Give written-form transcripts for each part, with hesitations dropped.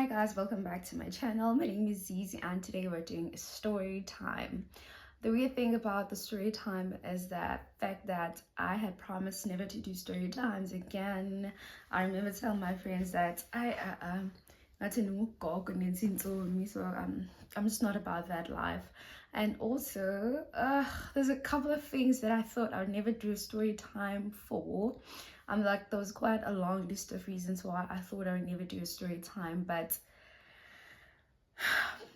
Hi guys, welcome back to my channel. My name is Zizi and today we're doing a story time. The weird thing about the story time is that fact that I had promised never to do story times again. I remember telling my friends that I'm just not about that life. And also, there's a couple of things that I thought I would never do a story time for. Like there was quite a long list of reasons why I thought I would never do a story time, but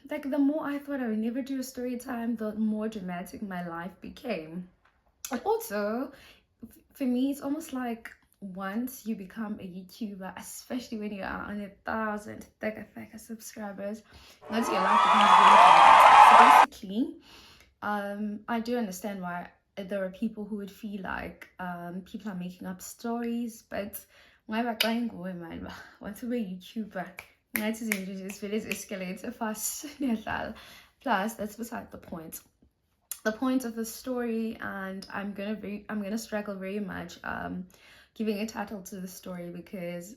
like the more I thought I would never do a story time, the more dramatic my life became. And also, for me, it's almost like once you become a YouTuber, especially when you are on 1,000 subscribers, once your life becomes really dramatic. So basically, I do understand why there are people who would feel like people are making up stories, but why back going man, want to be a YouTuber? Night is just really escalates fast. Plus, that's beside the point. The point of the story, and I'm gonna struggle very much giving a title to the story because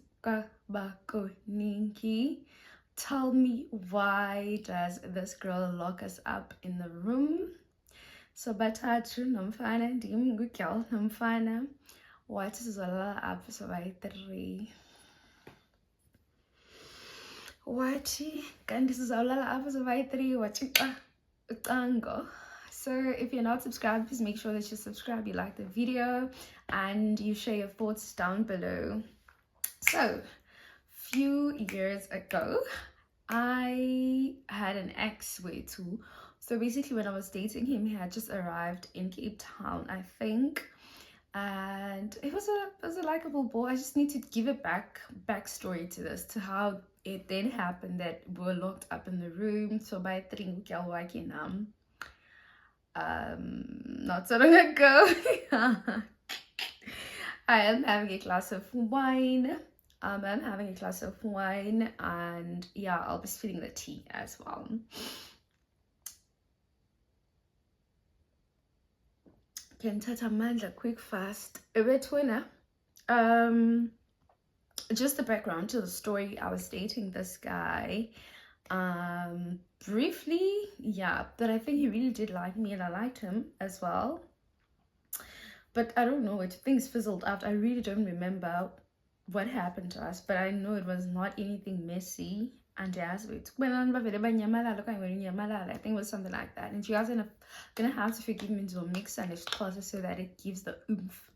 tell me, why does this girl lock us up in the room? So bathathu nomfana ndim ngugirl nomfana wathi sizolala apha sobayi-3 wathi kanti sizolala apha sobayi-3 wathi ucango. So if you're not subscribed, please make sure that you subscribe, you like the video, and you share your thoughts down below. So few years ago I had an ex way too. So basically when I was dating him, he had just arrived in Cape Town, I think, and it was a likable boy. I just need to give a backstory to this, to how it then happened that we were locked up in the room. So by not so long ago, I am having a glass of wine. I'm having a glass of wine, and yeah, I'll be spilling the tea as well. Can touch Amanda quick fast. Just the background to the story. I was dating this guy briefly, yeah, but I think he really did like me and I liked him as well. But I don't know, things fizzled out. I really don't remember what happened to us, but I know it was not anything messy. And as it I think it was something like that. And you guys are gonna have to forgive me to mix and it's closer so that it gives the oomph.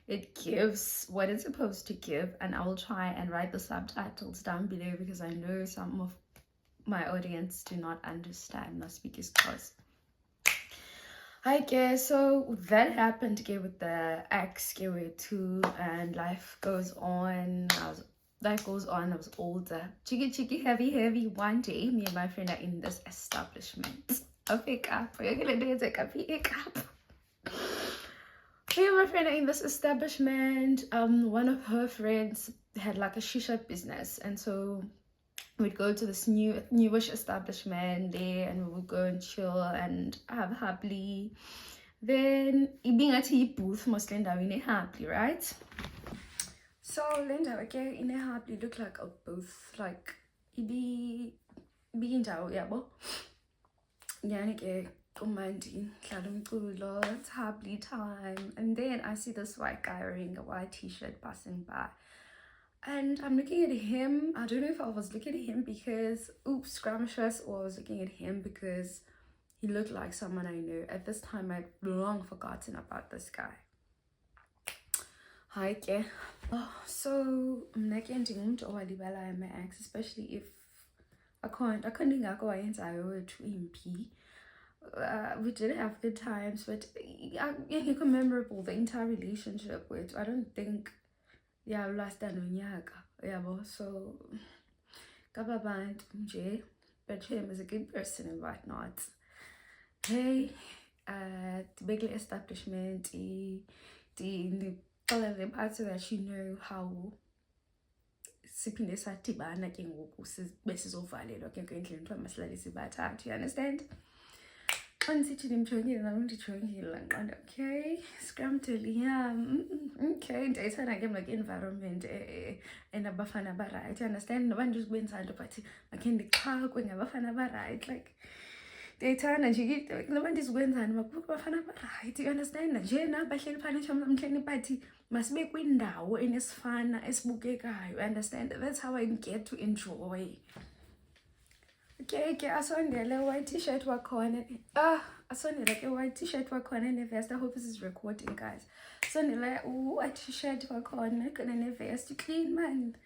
It gives what it's supposed to give, and I will try and write the subtitles down below because I know some of my audience do not understand my speakers close. I guess so that happened again with the ex too, and life goes on. I was older. Cheeky, heavy. One day, me and my friend are in this establishment. I'll pick up. We're gonna do it, pick up. Me and my friend are in this establishment. One of her friends had like a shisha business, and so we'd go to this newish establishment there, and we would go and chill and have happily. Then being at a booth mostly in happily, right? So Linda, okay, in a happily look like a booth, like be in Tao, yeah, but yeah, it's happily time. And then I see this white guy wearing a white t-shirt passing by. And I'm looking at him. I don't know if I was looking at him because, oops, scrumptious, or I was looking at him because he looked like someone I knew. At this time, I'd long forgotten about this guy. Hi, okay. So, I'm not getting to my ex, especially if I couldn't go into MP. We did have good times, but I memorable the entire relationship with. I don't think. Yeah, last nonyaka, yabo. So kababantu nje, but him is a good person and whatnot. Hey, the big establishment, the all of them parts that you know how siphinde sadibana ke ngoku besizovalelwa ke ngendlela kuthiwa masilalise bathathu, you understand? Xa ndimjongile nam ndijongile nqanda okay scramdeli okay ndiyayithanda ke mna ke environment enabafana abarayithi understand noba ndizikwenza nto but makhe ndixhakwe ngabafana abarayithi like ndiyayithanda nje noba ndizikwenzani makubekho abafana abarayithi understand nje nabahleli phana shamlamhleni but masibe kwindawo enesifana esibukekayo understand that's how I get to enjoy. Okay, asondele white t-shirt wakhona. Asondele ke white t-shirt wakhona nevest. I hope this is recording, guys. Asondele white t-shirt wakhona khona nevest clean man.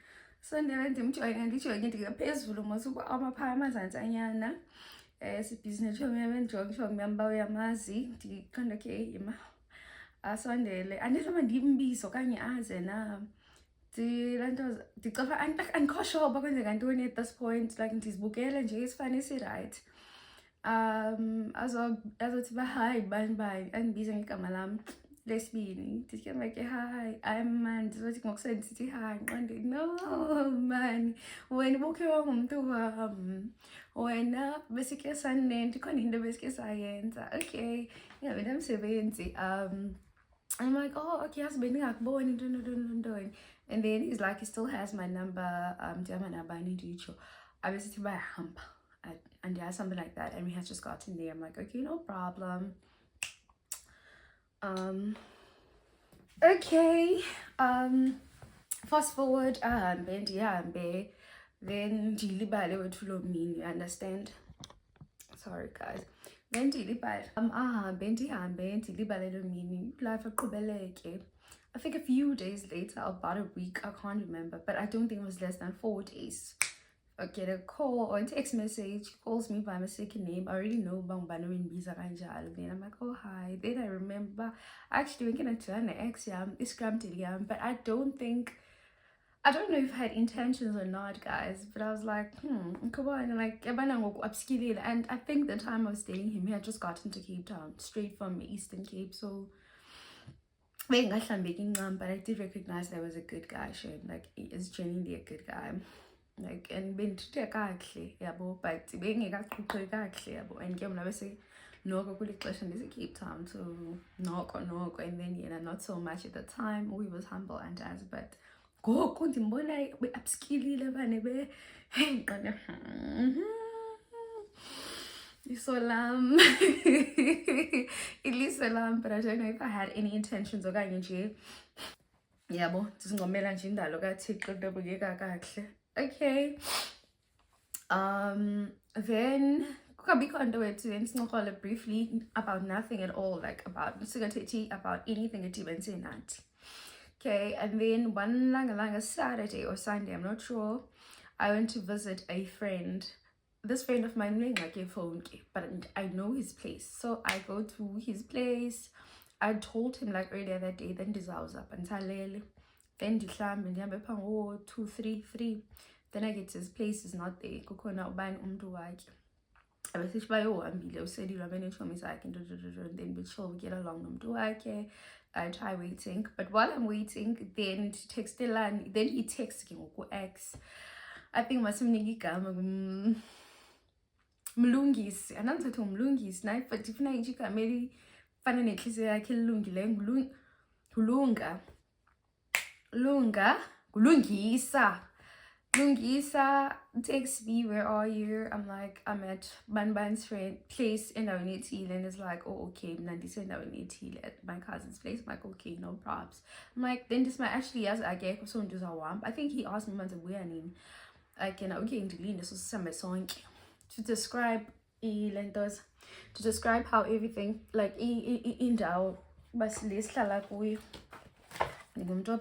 Asondele ndijoyine ndikaphezulu masuba amapha amazantsanyana. Business chomi yamba uyamazi ndiqonda ke yima. Asondele andizoma ndimbizo kanye aze na. Andikho sure uba kwenzeka ntoni at this point like ndizibukele nje isifana esirayithi azothi uba hayi bani andibize ngegama lam lesibini ndithe make hayi man ndizothi ngokuseni ndisithi hayi nqonde no man wena ubukhe wangumntu wam wena besike sanento ikhona into besike sayenza okay ingabe namsebenzi I'm like, oh, okay, yazi bendingakuboni ntoni. And then he's like, he still has my number. Ndiyamana ndicho. Abesithi bayahamba. And yeah, something like that. And we had just gotten there. I'm like, okay, no problem. Okay. Fast forward, ndihambe. Then ndilibale wethu lo mini, you understand? Sorry, guys. Then ndilibale ndihambe ndilibale lo mini life aqhubeleke. I think a few days later, about a week, I can't remember, but I don't think it was less than 4 days. I get a call or a text message, calls me by my second name. I already know bangubani wendibiza kanjalo. Then I'm like, oh hi. Then I remember actually we're gonna turn the ex Instagram, but I don't know if I had intentions or not, guys, but I was like, come on, like, upskilling. And I think the time I was dating him, he had just gotten to Cape Town, straight from Eastern Cape, so but I did recognize that I was a good guy, like, he is genuinely a good guy, like, and been to kakhle, yabo, but being a kakhle, yabo, and game never say no question is a Cape Town, so knock, and then not so much at the time. We was humble and as, but ngoku ndimbona upskillile bane be iliso lam but I don't know if I had any intentions okanye nje yabo ndizingomela nje indalo kaThixo into ebukeka kakuhle. Okay, then kukabikho nto wethu then sincokole briefly about nothing at all, like about singathethi about anything edibenise nathi. Okay, and then one langa Saturday or Sunday, I'm not sure, I went to visit a friend. This friend of mine, but I know his place. So I go to his place. I told him like earlier that day, then dissolves up and then oh 2, 3. Then I get to his place, is not there. Kokona uban umntu wakhe. Abesithi bayohambile uselilwa benetshomi zakhe then we chill, we get along nomntu wakhe. I try waiting, but while I'm waiting, then he texts ex. I think masimnika igama mlungisi, anandizothi umlungisi naye, but ifuna nje igama elifana nenhliziyo yakhe elilungileyo, Lungisa texts me, where are you? I'm like, I'm at Banban's friend place in Avenue, and it's like, oh okay, Nandisa in Avenue at my cousin's place. I'm like, okay, no props. I'm like, then this might actually as I get so into I think he asked me when like okay into so some song to describe how everything like in our but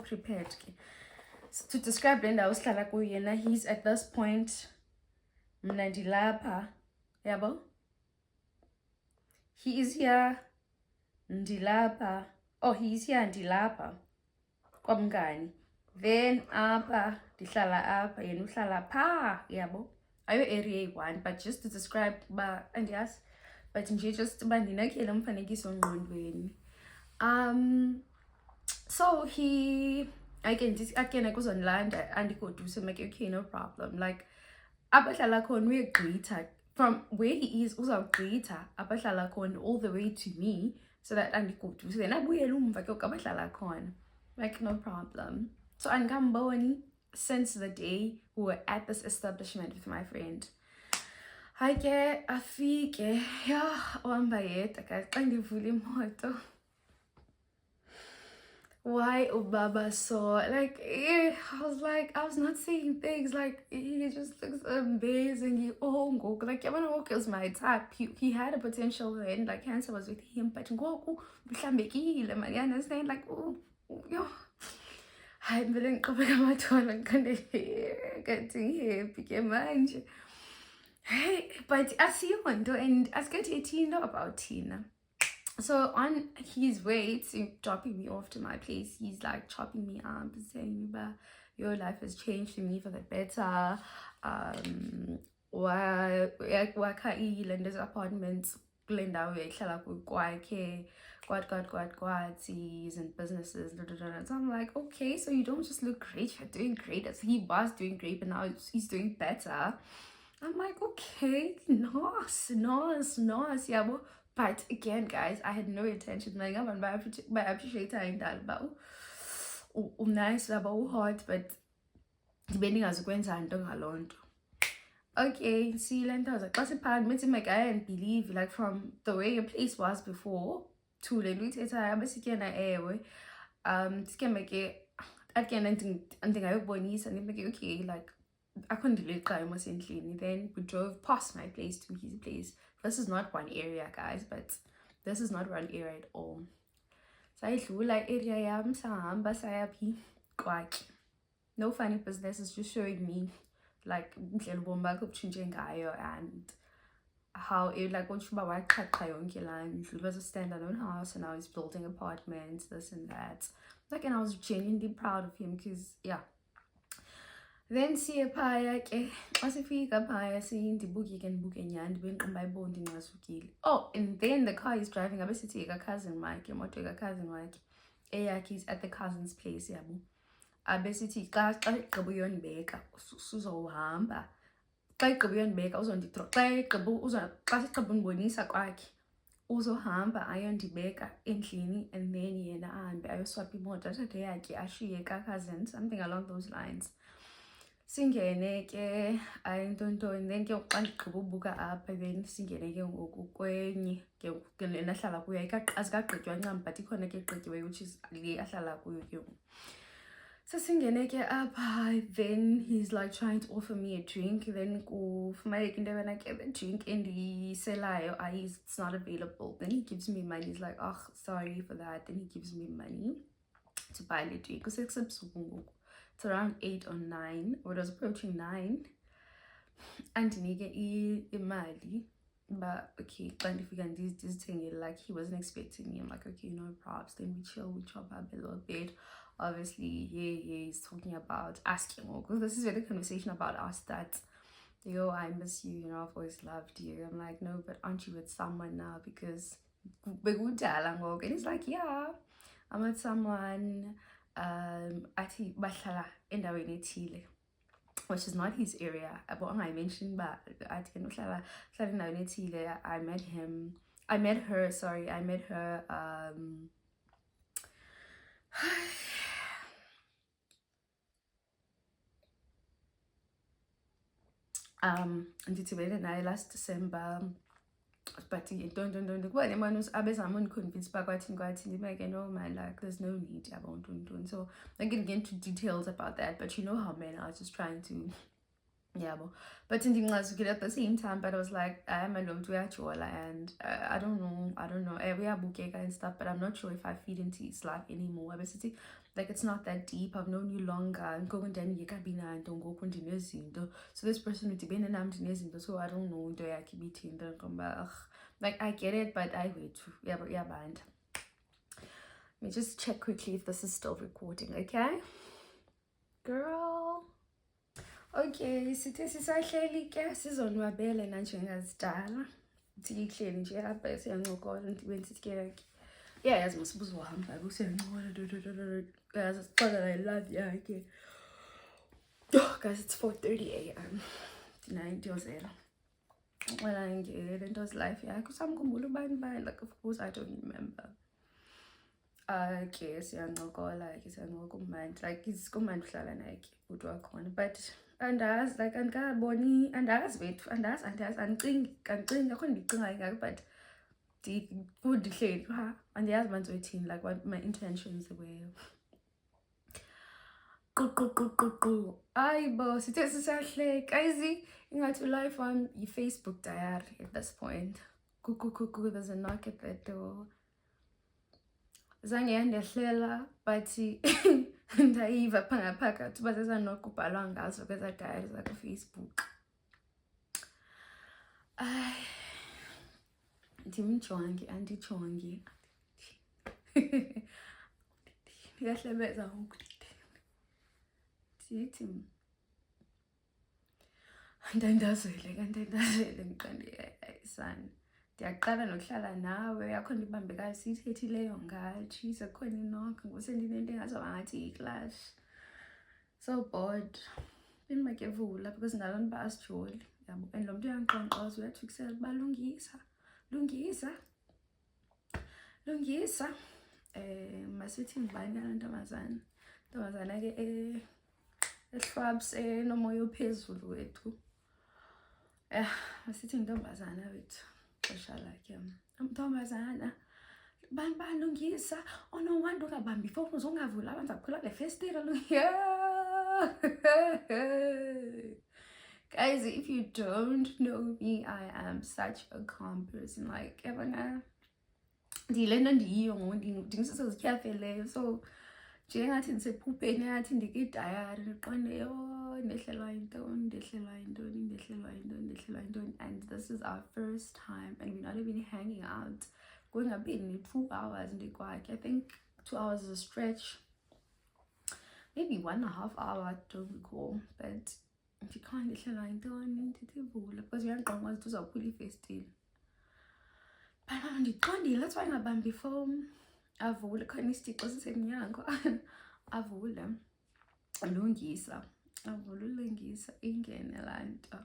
prepared. To describe Brenda, I was like, he's at this point, Mnandilapa, yabo. He is here, Ndilapa. Oh, he's here, Ndilapa. Kwamngani. Then apa, dihlala apa, yena uhlala pha, yabo. Ayo area 1, but just to describe and yes, but nje just bandinakele umfanekiso ngqondweni. So he again I goes on land and he go do some like okay, no problem. Like abahlala khona uyegqitha from where he is uzawugqitha apho ahlala khona all the way to me so that andigoduse then abuyele umva ke apho ahlala khona, like no problem. So andikamboni since the day we were at this establishment with my friend. Hayi ke afike uhamba yedwa guys xa ndivula imoto. Why Obaba saw like I was not saying things like he just looks amazing. He like Yabana was my type. He had a potential then, like cancer was with him, but go mhlambekile man, you understand? Like yo. I'm feeling getting happy manje. Hey, but I see one and I get 18 about Tina. So on his way to dropping me off to my place, he's like chopping me up, saying, your life has changed for me for the better. There's apartments, he's in businesses. So I'm like, okay, so you don't just look great, you're doing great. As he was doing great, but now he's doing better. I'm like, okay, nice, yeah. But again, guys, I had no intention. Like, I'm appreciating that, but nice, about hot, but depending as when I'm doing alone. Okay, see, I was like, I didn't believe, like, from the way your place was before to the later, I basically this can make it again. I think I bonus and make it okay, like. I couldn't delete almost instantly. Then we drove past my place to his place. This is not one area, guys, but this is not one area at all. So I flew like area yam sahamba sayapi quite. No funny business, is just showing me like and how it like it was a standalone house and now he's building apartments, this and that. Like, and I was genuinely proud of him because yeah. Then see phaya ke asifika phaya sindibuke nyani benqimbayibona inqasukile. Oh, and then the car is driving abesithi ka cousin wakhe, imoto ka cousin wakhe eyakhe is at the cousin's place yabo. Abesithi xa igqiba uyondibeka uzohamba. Xa igqiba uyondibeka uzondithrow. Xa sigqiba undibonisa kwakhe uzohamba ayondibeka endlini and then yena ahambe ayoswapha imoto athathe yakhe ashiye ka cousin, something along those lines. Singene ke ayintontoni then ke xa ndigqiba ubuka apha then singene ke ngoku kwenye ke lena ahlala kuyo azikagqitywa ncam but ikhona ke egqityiweyo which is le ahlala kuyo ke. So singene ke apha then he's like trying to offer me a drink, then kufumaneka into yobana ke the drink endiyiselayo it's not available. Then he gives me money, he's like, oh sorry for that. Then he gives me money to buy the drink. It's around 8 or 9, or it was approaching 9. And imali, but okay, like he wasn't expecting me. I'm like, okay, no props. Then we chill, we chop up a little bit. Obviously, he's talking about asking more, because this is where the conversation about us that, yo, I miss you, I've always loved you. I'm like, no, but aren't you with someone now? Because and he's like, yeah, I'm with someone. Athi bahlala endaweni ethile, which is not his area. But I mentioned but athi uhlala endaweni ethile. I met her ndithi bene naye last December. But don't kuba nemali abezama undiconvince uba kwathini like, no man, like there's no need don't. So I'm gonna get into details about that, but you know how men are just trying to but ndinqazukile at the same time. But I was like, I am alone to uyajola and I don't know uyabukeka and stuff, but I'm not sure if I feed into his life anymore. Basically, like it's not that deep. I've known you longer. So this person udibene nam ndinezinto, so I don't know into yakhe ibithini. Like I get it, but I wait to band. Let me just check quickly if this is still recording, okay? Girl. Okay, sithe sisahleli ke sizonwabele nanjengazidala. Sihleli nje apha siyancokola ndibeni sithi ke yeah, yazi masibuzo uhamba kusencokola yazi sixolela ilove yakhe. Guys, it's 4:30 a.m. Ndinayintiyozela. when Lento's life yakho samkhumbula ubani bani, like of course I don't remember. Okay, siyancokola ke siyancokola kumandi, like kumandi uhlala naye ke bhuti wakhona, but andazi like andikaboni, andazi wethu, andazi andicingi akho ndicingayo ngako, but ndihleli phaa andiyazi uba ndizoyithini, like what my intentions were. Qu ayibo sithe sisahleka izi ingathi life wam yi-Facebook diary at this point. There's a knock at the door. Zange yandehlela but ndayiva phaa ngaphakathi uba zezanokubhalwa ngazo kweza diary zakuFacebook. Ndimjonge andijongi ndiyahlebeza ngoku ndithi andandazele ndiqonde ayisani ndiyaqala nokuhlala nawe akho ndibambe kasiyithethileyo ngathi sekhona inokho ngosendinento engazoba ngathi yi-clash. So bored benimakevula because ndalona uba asijoli yabo, and lo mntu uyangiqonkqoza uyathukisela uba lungisa masithi ngubani yala ntombazana ke ehlwabs enomoya ophezulu wethu. Masithi ngintombazana wethu xesha lakhe ntombazana bani lungisa onowanda ungabambi ifowuni uzongavula abantu zakukhula le festire Guys, if you don't know me, I am such a calm person. Like, ndilento ndiyiyo ngoku ndingisisozityhafeleyo, so njengathi ndisephupheni yathi ndikidayari ndiqonde yho ndehlelwa yintoni, and this is our first time and we're not even hanging out. Going a bit in 2 hours ndikwakhe. I think 2 hours is a stretch, maybe 1.5 hours, I don't recall, but ndikhona ndehlelwa yintoni ndithivula because uyanqonqoza ukuthi uzawuphula ifestile. But ndiqondile that's why ngabambi ifowuni. Avule khona isitixo sisemnyango avule ulungisa ingene laa nto,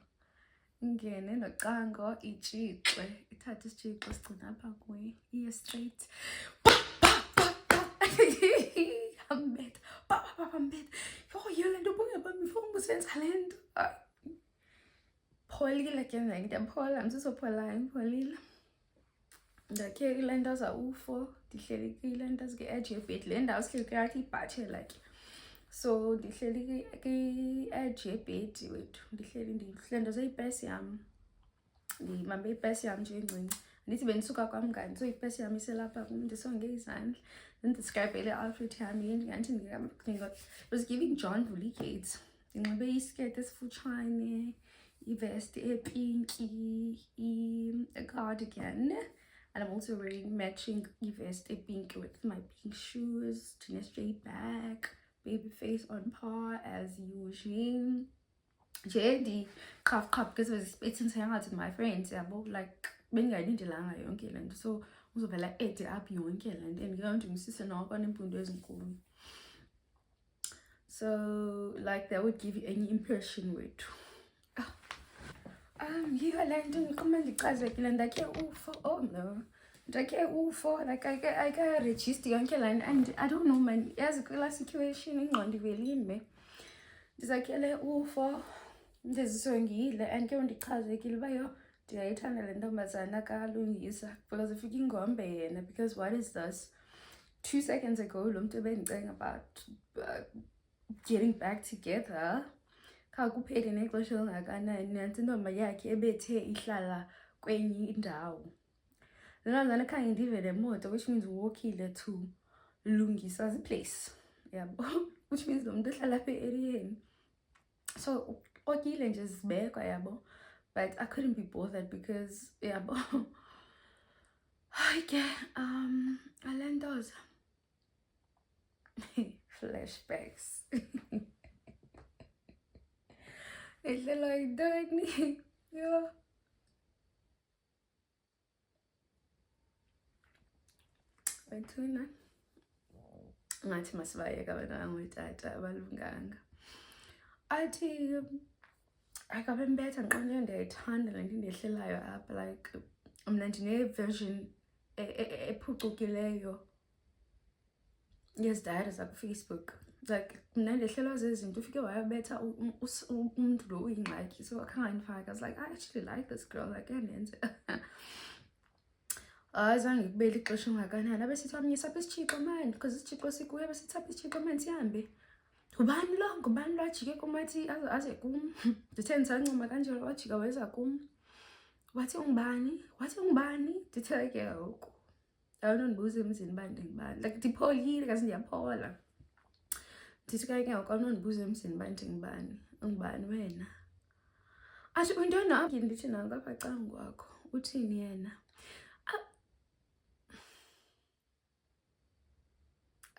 ingene nocango itshixwe, ithathe isitshixo sigcina apha kuye iye straight ambetha yho yile nto ubungabambi ifowuni busenza le nto. Pholile ke mna ndiyaphola ndisizophola ngipholile. Ndakhe ile nto za-UFO ndihleli kule nto zike-edge yebhedi, le ndawo sihleli kuyathi ibhatshela ke, so ndihleli kwi-edge yebhedi wethu, ndihleli ndihlendoze ipesi yam, ndibambe ipesi yam nje encinci, ndithi bendisuka kwam ngani, so ipesi yam iselapha kum ndisonge izandla, ndidescribe le outfit yam ngathi was giving John Vuli Gates. Ndinxibe isiketi esifutshane, ivesti epinki, a-cardigan. And I'm also wearing matching vest pink with my pink shoes, a straight back, baby face on par as usual. JD cuff because I was expecting to hang out with my friends. Yeah, but like being I need to lang yonke le nto, so uzovela ede up yonke le nto, and ngeke ndimsise noko nempundo ezinkulu. So like that would give you any impression with yiyo le nto ndiqome ndichazekile ndakhe UFO. Oh no, ndakhe UFO, like I can register yonke le nto, and I don't know man, yazi kwela situation ingqondo ivelime ndizakhele UFO ndizisongile, and ke ndichazekile uba yho ndiyayithanda le ntombazana kalungisa because ifika ingombe yena, because what is this, 2 seconds ago lo mntu ebendicenga about getting back together kuphele nexesha elingakanani, nantsi intombi yakhe ebethe ihlala kwenye indawo. Lona khange ndive le moto, which means walkile to Lungisa's place, yabo, which means lo muntu ehlala apha e-ariyeni, so okile nje zibekwa yabo, but I couldn't be bothered because yabo ke alentoza flashbacks. Ehlelwa yintoni yho. Bethuna ngathi masibayeka abantwana ngotata abalunganga, athi akabe mbetha ngiqonde ndiyayithanda le nto indehlelayo apha, like mna ndine-version ephucukileyo yezidayari zakufacebook. Like mna ndehlelwa zezinto ufike wayobetha umntu lo uyingxaki, so akhange ndifake. I was like, I actually like this girl, like yandenze. Azange kubele ixesha ungakanani abesithi wamnyisa apha isitshixo mani, because isitshixo sikuye besithi apha isitshixo mani sihambe. Ngubani lo ajike kum wathi aze kum. Ndithe ndisancoma kanjalo wajika weza kum. Wathi ungubani? Ndithe ke ngoku awunondibuza emzini uba ndingubani. Like ndipholile kasi ndiyaphola. Ndithi ke ngoku awunondibuza emzini uba ndingubani. Ungubani wena? Athi uyintoni apha? Ndithi nangu apha cangu wakho. Uthini yena?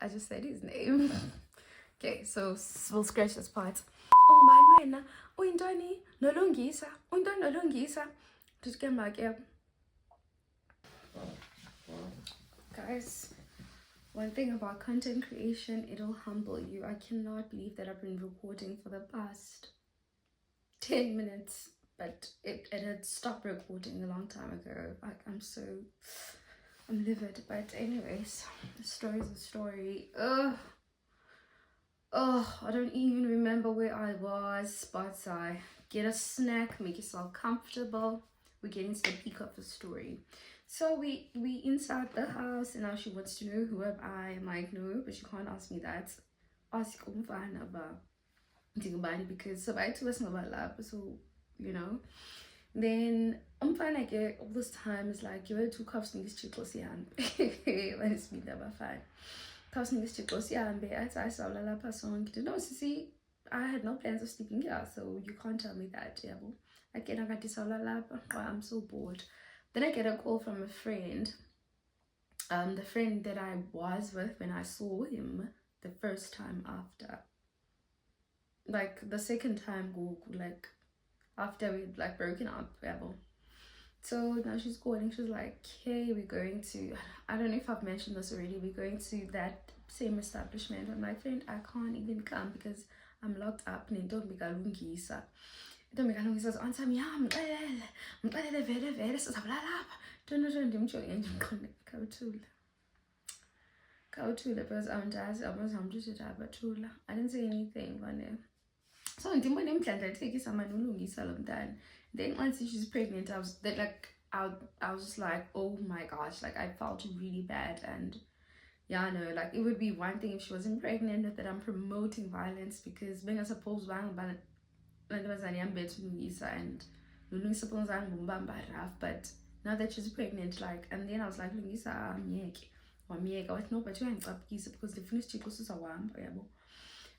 I just said his name. Okay, so we'll scratch this part. Ungubani wena? Uyintoni? Nolungisa? Uyintoni nolungisa? Just get back here. Guys, one thing about content creation, it'll humble you. I cannot believe that I've been recording for the past 10 minutes, but it had stopped recording a long time ago. Like, I'm livid. But anyways, the story's a story. I don't even remember where I was, but I get a snack, make yourself comfortable. We get into the peak of the story. So we inside the house, and now she wants to know who am I. I'm like, no, but she can't ask me that. Ask umfana about because so I was about lab, so you know. Then umfana ke all this time is like, you were two cups niggas chicos yan. When it's me never fine. Cups niggas chicos yan, I saw la person. No, see, I had no plans of sleeping here, so you can't tell me that, yeah. Again, I got this all I'm so bored. Then I get a call from a friend. The friend that I was with when I saw him the first time after. Like the second time, like after we'd like broken up, yeah. So now she's calling, she's like, hey, we're going to, I don't know if I've mentioned this already, we're going to that same establishment. I'm like, friend, I can't even come because I'm locked up. Ntombikalungisa says, answer me, mxelele vele sizabulala lapha. Ndimjonge ndimqonde khawuthula because andazi abazamthuthutha abathula. I didn't say anything bane. So ndimbone mdlandlathekisa mani ulungisa lo mntana. Then once she's pregnant, I was just like, oh my gosh, like I felt really bad. And yeah, I know, like it would be one thing if she wasn't pregnant, not that I'm promoting violence, because being supposed bang and but now that she's pregnant, like, and then I was like, Lungisa, no, but you because the finished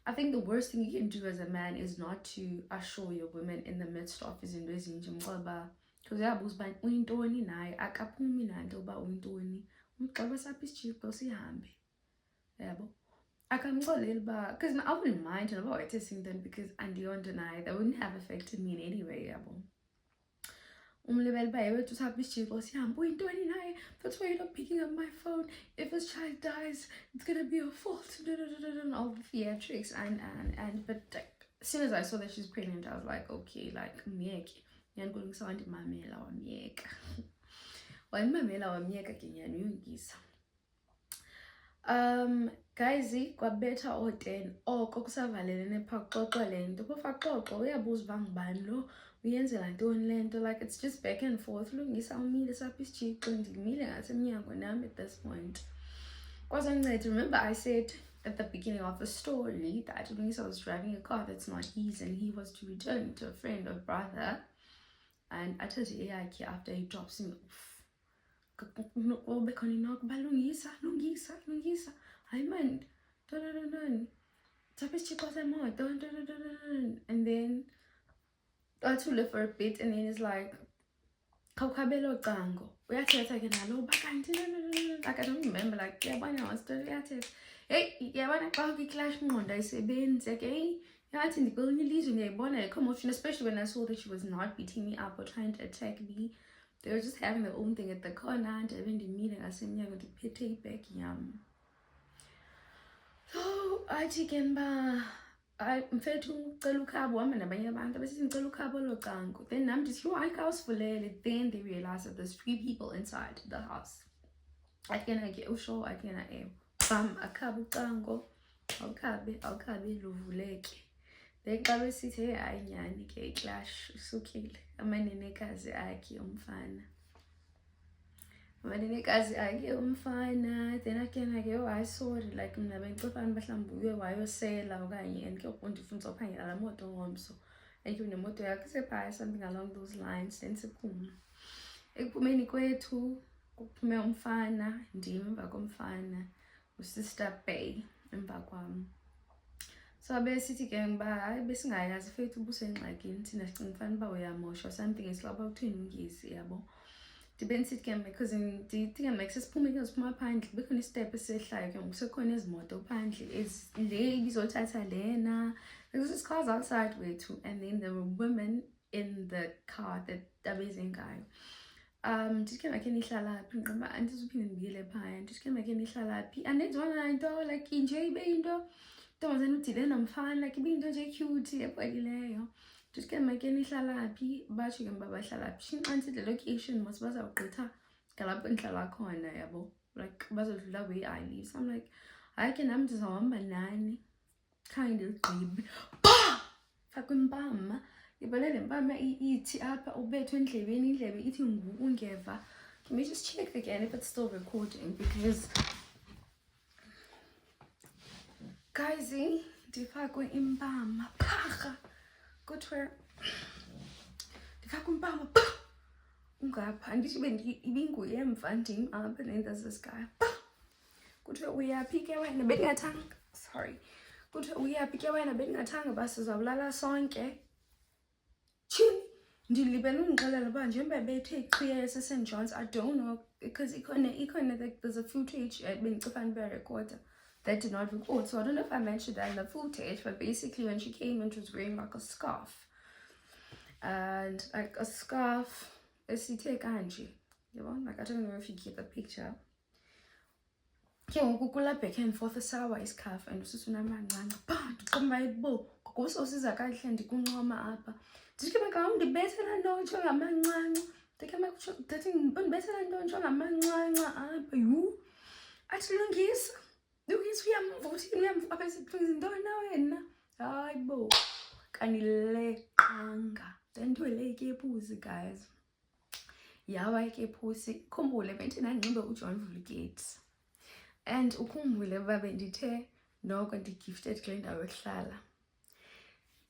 I think the worst thing you can do as a man is not to assure your women in the midst of his because because I wouldn't mind about testing them because and don't deny that wouldn't have affected me in any way. That's why you're not picking up my phone. If his child dies, it's gonna be your fault. And all the theatrics and but like, as soon as I saw that she's pregnant, I was like, okay, like guys, kwabetha o10 oko kusavalelene phaqoqo lento phaqoqo uyabuza bangibani lo uyenzela ntoni lento, like it's just back and forth. Lungisa umile sapha isitshixo ndimile ngasemnyango nami at this point. Remember I said at the beginning of the story that Lungisa was driving a car that's not his and he was to return to a friend or brother, and I told you after he drops him off. Lungisa I meant and then I to live for a bit, and then it's like like I don't remember, like hey clash commotion, especially when I saw that she was not beating me up or trying to attack me. They were just having their own thing at the corner and having the meeting. I said, yeah, I'm going to pay back. So I chicken ba hayi mfethu ucela ukhabo uhamba nabanye abantu abesithi ngicela ukhabo locango. Then nam ndithi yho hayi khawusivulele. Then they realize that there's 3 people inside the house. Athena ke usho athena bam akhaba ucango awukhabe luvuleke. Then xa besithi hey hayi nyani ke iclash isukile amanenekazi akhe umfana. Amanenekazi akhe umfana. Then athena ke hayi sorry like mina bengicofana mhlawumbe uye wayosela okanye and ke ndifuna uzophangela la moto ngomso. And ke nemoto yakhe sephaya something along those lines. Then siphuma. Ekuphumeni kwethu kuphume umfana ndim emva komfana usister Bay emva kwam. So abesithi ke ngiba hayi besingayazi fethu ubusengxakini thina sicinga ufana uba uyamosha something esilapha kuthini ungisi yabo. Ndibesithi ke because ndithi ke make sesiphume ke siphuma phandle bekhona istep esehlayo ke ngokusekhona ezimoto phandle le ibizothatha lena. There was cars outside wethu and then there were women in the car that abeze ngayo. Ndithi ke makhe nihlalaphi ngiqamba andizuphinde ndibuyele phaya. Ndithi ke makhe nihlalaphi andenzwana into like nje ibe into ntombazana udile nomfana like ibe into nje cute epholileyo. Ndithi ke makhe nihlalaphi batsho ke babahlalaphi shinqantsile the location mos bazawugqitha ngalapho endihlala khona yabo like bazodlula where I live. So I'm like hayi ke nam ndizawuhamba nani khange ndiligqibe faka impama. Ibona le mpama ithi apha ubethwe endlebeni indlebe ithi ungeva. Can we just check again if it's still recording because guys ndifakwe impama pharha kuthiwe ndifakwe impama ungapha ndithi ibinguye emva ndim apha and there's this guy kuthiwe uyaphi ke wena bendingathanga sorry kuthiwe uyaphi ke wena bendingathanga uba sizawulala sonke. Ndilibele undixelela uba njengoba bethe iqhiya yaseSt John's I don't know because ikhona like there's a footage bendicifana berecorder that did not record, so I don't know if I mentioned that in the footage, but basically when she came in she was wearing like a scarf and like a scarf esithe kanje yabo like I don't know if you get the picture. Ke ngoku kula back and forth esawa iscarf and ususunamancanca ndiqomba ibo ngososiza kahle ndikuncoma apha. Ndithi ke maka undibethela nto ntsho ngamancanca. Ndike makutsho ndithi undibethela nto ntsho ngamancanca apha yu athi lungisa uyamva uthini uyamva apha esithunzi ntoni na wena hayi bo kanileqanga ndandwele ikepusi guys yawa ikepusi khumbule bendithe ndandinxibe uJohn Vulgate and ukhumbule uba bendithe noko ndigifted kule ndawo yokuhlala.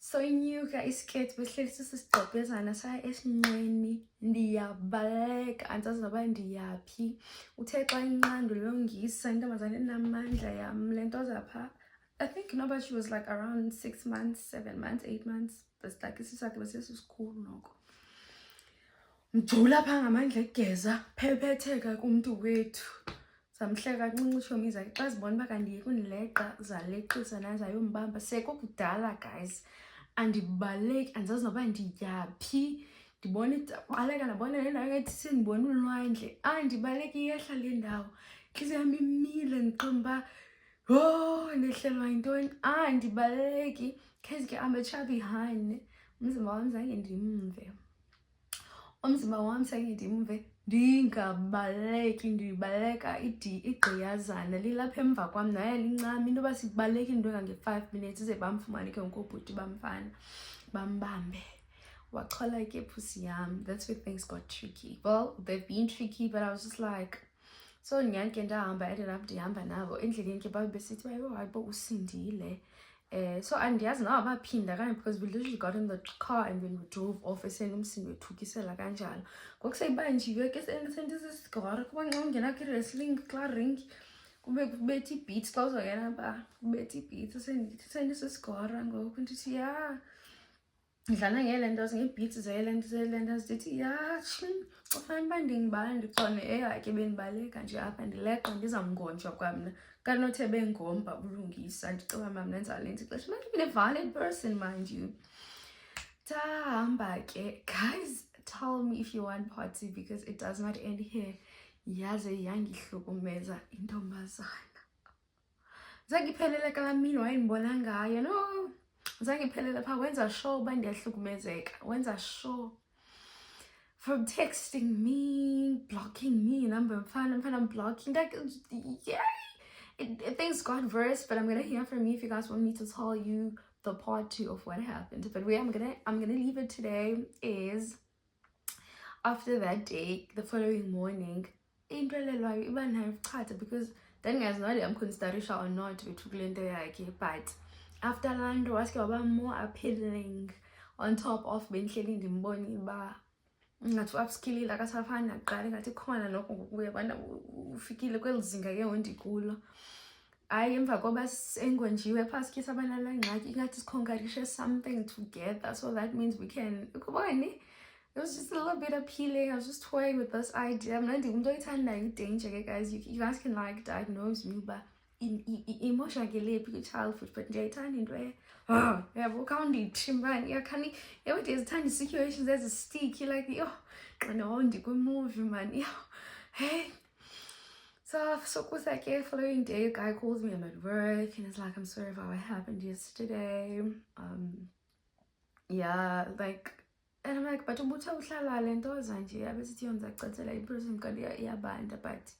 So inyuka isiketi behleli sisigqebhezana saya esinqeni ndiyabaleka andizazi noba ndiyaphi. Uthe xa inqando longisa intombazana enamandla yam le nto zapha I think noba she was like around 6 months 7 months 8 months but like isisakhe besesikhulu noko. Mjula phaa ngamandla egeza phephetheka kumntu wethu samhleka kancinci utshomi zakhe xa zibona uba kandiye kundileqa zaleqisa nazayombamba sekukudala guys andibaleki andizazi noba ndiyaphi ndibona baleka nabona le ndawo ngathi sendibona ulwandle andibaleki iyehla le ndawo intliziyo yam imile ndiqomba yho ndehlelwa yintoni andibaleki khazi ke amatsha behind umzimba wam zange ndimve ndingabaleki ndibaleka igqiyazana lilapha emva kwam naye lincama into yoba sibaleka into engange-5 minutes ize bamfumane ke ngokobhuti bamfana bambambe wachola ikepusi yam. That's where things got tricky. Well, they've been tricky but I was just like so nyani ke ndahamba ended up ndihamba nabo endleleni ke babe besithi hayi bo usindile. So andiyazi nawe baphinda kanye because we literally got in the car and then we drove off esenomsindo wethukisela kanjalo ngokuseyibanjiwe ke sendisisigora kuba nxa ungena kwi-wrestling xa ring kube kubetha ibeats xa uzongena pha kubetha ibeats sendisisigora ngoku ndithi ya ndidlala ngele nto ngebeats zele nto zithi ya ufane uba ndingibala ndiqone ke bendibaleka nje apha ndileqa ndizamngonjwa kwamna kanothe bengomba ulungisa ndicinga mna nenza le nto ixesha manje be a valid person mind you. Tahamba ke guys tell me if you want part 2 because it does not end here. Yaze yangihlukumeza intombazana zangiphelele kala mini wayendibona ngayo no zange iphelele phaa wenza sure uba ndiyahlukumezeka, wenza sure from texting me, blocking me, and I'm blocking. Like, yeah, things got worse. But I'm gonna hear from you if you guys want me to tell you the part 2 of what happened. But where I'm gonna leave it today is after that day, the following morning, because then guys not I'm consideration or not we took but after land was more appealing on top of benhleli ndimboni ba ngathi upskillile akasafani naqala ngathi khona lokho ngokuya ufikile kwelizinga ke ondikulo hayi emva koba sengonjiwe phasi ke sabanala ngxaki ingathi siconquerishe something together, so that means we can ukubone. It was just a little bit appealing. I was just toying with this idea. I'm not doing danger, guys. You guys can like diagnose me, but emotionally childhood, but oh yeah, what can't it, man? Yeah, can it? Yeah, there's tiny situations. There's a stick. You're like, yo, I know, and you go move, man. Yeah, hey. So with that following day, a guy calls me. I'm at work, and it's like, I'm sorry about what happened yesterday. Yeah, like. And I'm like, but uhlala le nto nje abesithi yonza kucathela i-person kanti iyabanda, but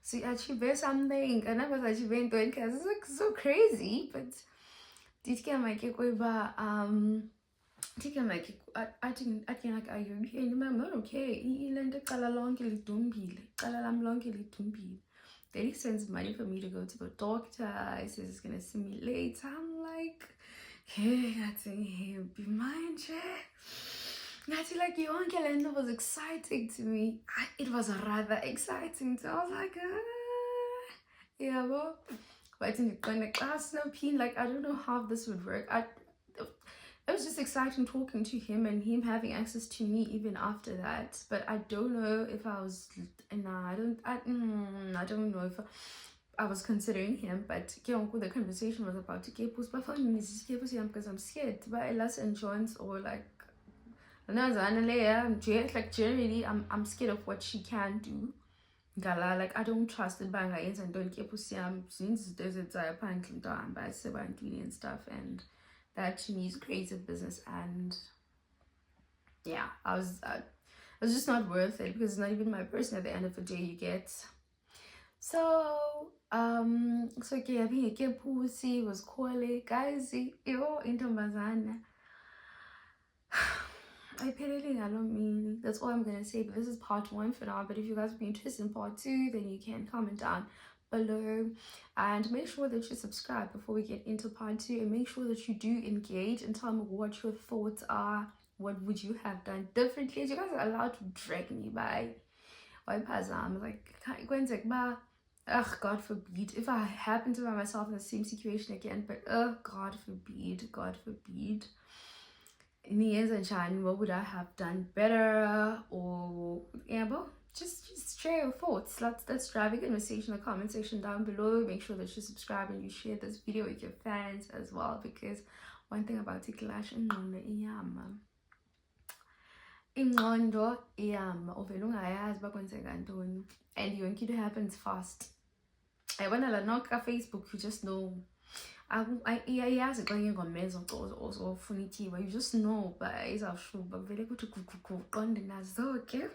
she achieve something and I was achieving into it because it's like so crazy. But did get my cake over did my cake I think like are you okay? I'm not okay. Ilente qala lonke lidumbile, qala lam lonke lidumbile. Then he sends money for me to go to the doctor. He says he's gonna see me later. I'm like, okay, I think he'll be mine. Natty, like yonke lento was exciting to me. It was rather exciting. So I was like, yeah, well, but in the class, no pin. Like I don't know how this would work. It was just exciting talking to him and him having access to me even after that. But I don't know if I was. Nah, I don't know if I was considering him. But the conversation was about to get pushed. But for me, because I'm scared. But I lost insurance or like. Like generally I'm scared of what she can do. Like I don't trust the banga and don't keep since there's a by and stuff, and that she needs creative business, and yeah, I was just not worth it because it's not even my person at the end of the day, you get. So okay, I think a pussy was calling guys into Mazana. That's all I'm gonna say, but this is part 1 for now. But if you guys would be interested in part 2, then you can comment down below and make sure that you subscribe before we get into part 2, and make sure that you do engage and tell me what your thoughts are. What would you have done differently? You guys are allowed to drag me by like God forbid if I happen to find myself in the same situation again, but God forbid, what would I have done better? Or yeah, but just share your thoughts. Let's drive a conversation in the comment section down below. Make sure that you subscribe and you share this video with your fans as well, because one thing about Clash ingqondo iyama uvele ungayazi bakwenzeka ntoni, and yonke into happens fast. I wanna like Facebook, you just know. Iyayazi xa ngengomeza ozofuna ityiwa, you just know but izawushuba kuvele kuthi qonde nazo ke.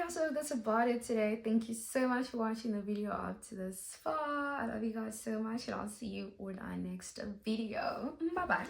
So that's about it today. Thank you so much for watching the video up to this far. I love you guys so much, and I'll see you on our next video. Bye bye.